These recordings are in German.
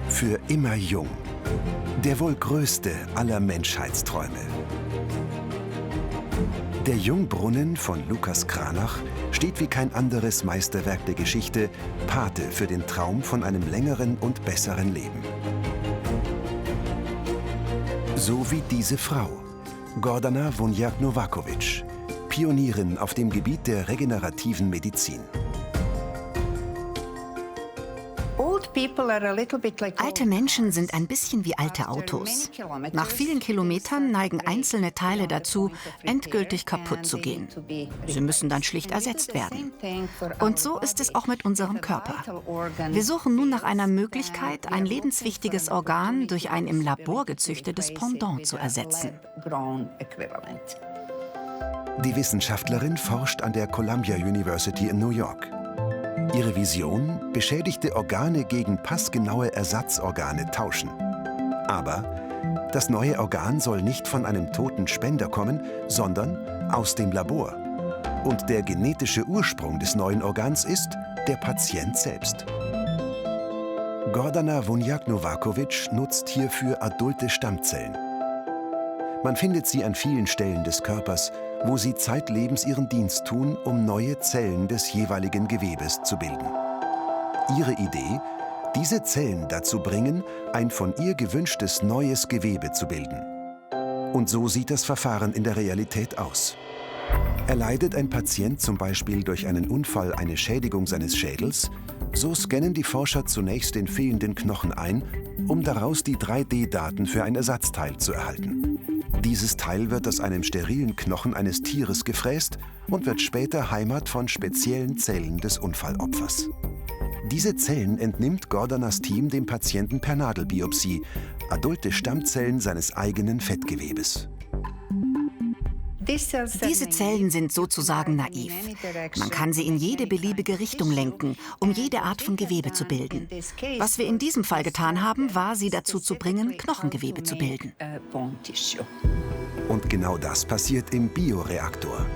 Für immer jung. Der wohl größte aller Menschheitsträume. Der Jungbrunnen von Lukas Cranach steht wie kein anderes Meisterwerk der Geschichte Pate für den Traum von einem längeren und besseren Leben. So wie diese Frau, Gordana Wunjak-Novakovic, Pionierin auf dem Gebiet der regenerativen Medizin. Alte Menschen sind ein bisschen wie alte Autos. Nach vielen Kilometern neigen einzelne Teile dazu, endgültig kaputt zu gehen. Sie müssen dann schlicht ersetzt werden. Und so ist es auch mit unserem Körper. Wir suchen nun nach einer Möglichkeit, ein lebenswichtiges Organ durch ein im Labor gezüchtetes Pendant zu ersetzen. Die Wissenschaftlerin forscht an der Columbia University in New York. Ihre Vision: beschädigte Organe gegen passgenaue Ersatzorgane tauschen. Aber das neue Organ soll nicht von einem toten Spender kommen, sondern aus dem Labor. Und der genetische Ursprung des neuen Organs ist der Patient selbst. Gordana Wunjak-Novakovic nutzt hierfür adulte Stammzellen. Man findet sie an vielen Stellen des Körpers, wo sie zeitlebens ihren Dienst tun, um neue Zellen des jeweiligen Gewebes zu bilden. Ihre Idee: diese Zellen dazu bringen, ein von ihr gewünschtes neues Gewebe zu bilden. Und so sieht das Verfahren in der Realität aus. Erleidet ein Patient zum Beispiel durch einen Unfall eine Schädigung seines Schädels, so scannen die Forscher zunächst den fehlenden Knochen ein, um daraus die 3D-Daten für ein Ersatzteil zu erhalten. Dieses Teil wird aus einem sterilen Knochen eines Tieres gefräst und wird später Heimat von speziellen Zellen des Unfallopfers. Diese Zellen entnimmt Gordanas Team dem Patienten per Nadelbiopsie, adulte Stammzellen seines eigenen Fettgewebes. Diese Zellen sind sozusagen naiv. Man kann sie in jede beliebige Richtung lenken, um jede Art von Gewebe zu bilden. Was wir in diesem Fall getan haben, war, sie dazu zu bringen, Knochengewebe zu bilden. Und genau das passiert im Bioreaktor.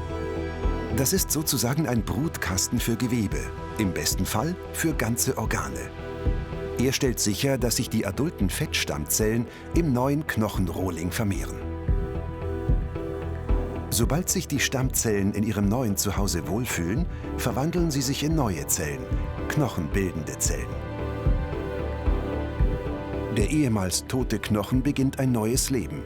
Das ist sozusagen ein Brutkasten für Gewebe, im besten Fall für ganze Organe. Er stellt sicher, dass sich die adulten Fettstammzellen im neuen Knochenrohling vermehren. Sobald sich die Stammzellen in ihrem neuen Zuhause wohlfühlen, verwandeln sie sich in neue Zellen, knochenbildende Zellen. Der ehemals tote Knochen beginnt ein neues Leben,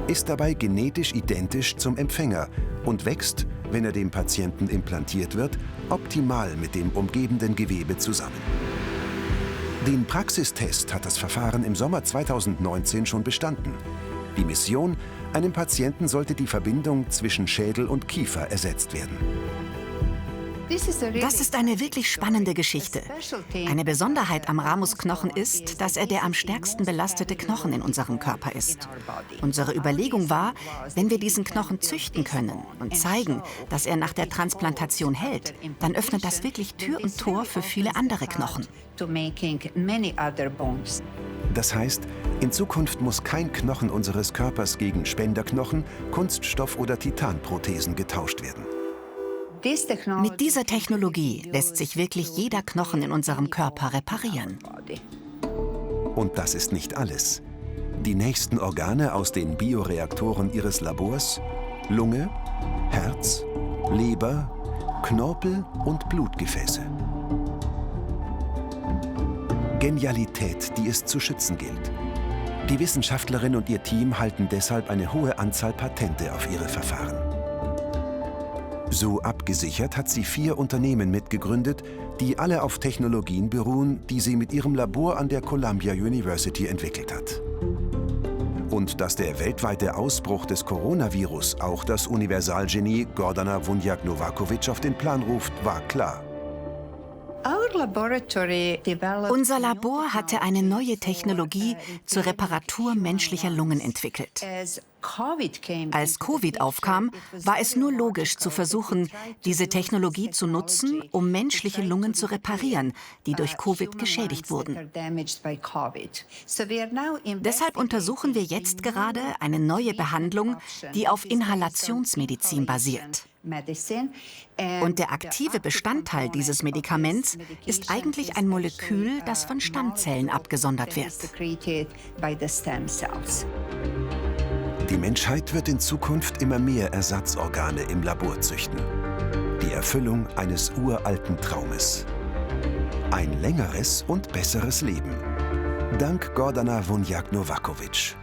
ist dabei genetisch identisch zum Empfänger und wächst, wenn er dem Patienten implantiert wird, optimal mit dem umgebenden Gewebe zusammen. Den Praxistest hat das Verfahren im Sommer 2019 schon bestanden. Die Mission: einem Patienten sollte die Verbindung zwischen Schädel und Kiefer ersetzt werden. Das ist eine wirklich spannende Geschichte. Eine Besonderheit am Ramusknochen ist, dass er der am stärksten belastete Knochen in unserem Körper ist. Unsere Überlegung war, wenn wir diesen Knochen züchten können und zeigen, dass er nach der Transplantation hält, dann öffnet das wirklich Tür und Tor für viele andere Knochen. Das heißt, in Zukunft muss kein Knochen unseres Körpers gegen Spenderknochen, Kunststoff- oder Titanprothesen getauscht werden. Mit dieser Technologie lässt sich wirklich jeder Knochen in unserem Körper reparieren. Und das ist nicht alles. Die nächsten Organe aus den Bioreaktoren Ihres Labors: Lunge, Herz, Leber, Knorpel und Blutgefäße. Genialität, die es zu schützen gilt. Die Wissenschaftlerin und ihr Team halten deshalb eine hohe Anzahl Patente auf ihre Verfahren. So abgesichert hat sie 4 Unternehmen mitgegründet, die alle auf Technologien beruhen, die sie mit ihrem Labor an der Columbia University entwickelt hat. Und dass der weltweite Ausbruch des Coronavirus auch das Universalgenie Gordana Wunjak-Novakovic auf den Plan ruft, war klar. Unser Labor hatte eine neue Technologie zur Reparatur menschlicher Lungen entwickelt. Als Covid aufkam, war es nur logisch zu versuchen, diese Technologie zu nutzen, um menschliche Lungen zu reparieren, die durch Covid geschädigt wurden. Deshalb untersuchen wir jetzt gerade eine neue Behandlung, die auf Inhalationsmedizin basiert. Und der aktive Bestandteil dieses Medikaments ist eigentlich ein Molekül, das von Stammzellen abgesondert wird. Die Menschheit wird in Zukunft immer mehr Ersatzorgane im Labor züchten. Die Erfüllung eines uralten Traumes. Ein längeres und besseres Leben. Dank Gordana Vonjak-Novakovic.